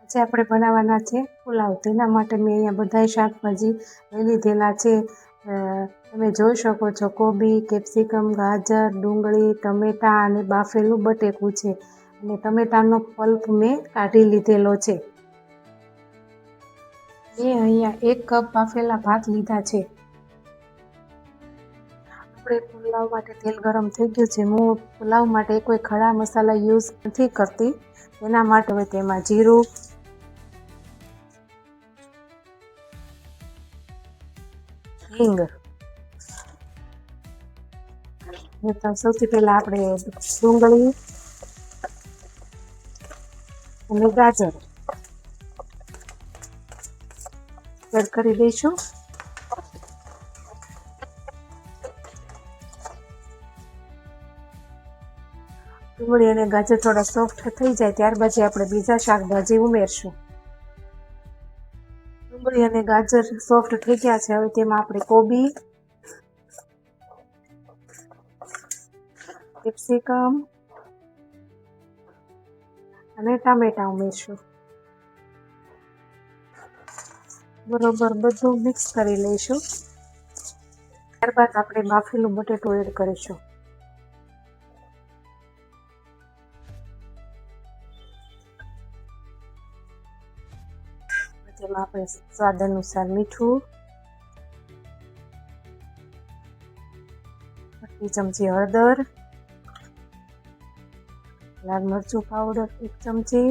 આજે આપણે બનાવવાના છે પુલાવ. તેના માટે મેં અહીંયા બધાય શાકભાજી લઈ લીધેલા છે. તમે જોઈ શકો છો કોબી, કેપ્સિકમ, ગાજર, ડુંગળી, ટમેટાં અને બાફેલું બટેકું છે. અને ટમેટાનો પલ્પ મેં કાઢી લીધેલો છે. મેં અહીંયા 1 કપ બાફેલા ભાત લીધા છે. આપણે પુલાવ માટે તેલ ગરમ થઈ ગયું છે. હું પુલાવ માટે કોઈ ખડા મસાલા યુઝ નથી કરતી. એના માટે હવે તેમાં જીરું, હિંગ, સૌથી પહેલા આપણે ડુંગળી અને ગાજર એડ કરી દઈશું. ડુંગળી અને ગાજર થોડા સોફ્ટ થઈ જાય ત્યાર પછી આપણે બીજા શાકભાજી ઉમેરશું. ડુંગળી અને ગાજર સોફ્ટ થઈ ગયા છે. હવે તેમાં આપણે કોબી, કેપ્સિકમ અને ટામેટાં ઉમેરશું. બરોબર બધું મિક્સ કરી લઈશું. ત્યારબાદ આપણે બાફેલું બટેટું એડ કરીશું. તેમાં આપણે સ્વાદ અનુસાર મીઠું, 1 ચમચી હળદર, લાલ મરચું પાવડર 1 ચમચી,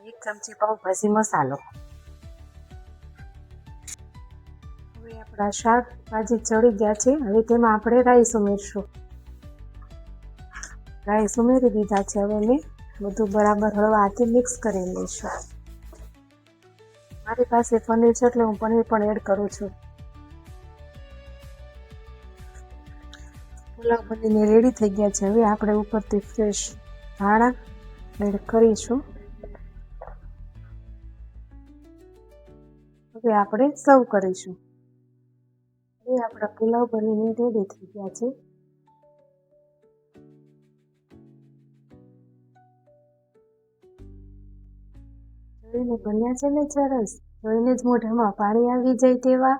1 ચમચી પાવભાજી મસાલો. હવે આપણા શાકભાજી ચડી ગયા છે. હવે તેમાં આપણે રાઈસ ઉમેરશું. રાઈસ ઉમેરી દીધા છે. હવે મેં બધું બરાબર હળવા હાથે મિક્સ કરી લઈશું. મારી પાસે પનીર છે એટલે હું પનીર પણ એડ કરું છું. પુલાવ બનીને રેડી થઈ ગયા છે. હવે આપણે ઉપરથી ફ્રેશ ધાણા એડ કરીશું. હવે આપણે સર્વ કરીશું. હવે આપણા પુલાવ બનીને રેડી થઈ ગયા છે. જોઈને બન્યા છે ને સરસ. જોઈને જ મોઢામાં પાણી આવી જાય તેવા.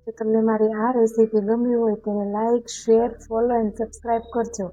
જો તમને મારી આ રેસીપી ગમી હોય તો like, share, follow and subscribe કરજો.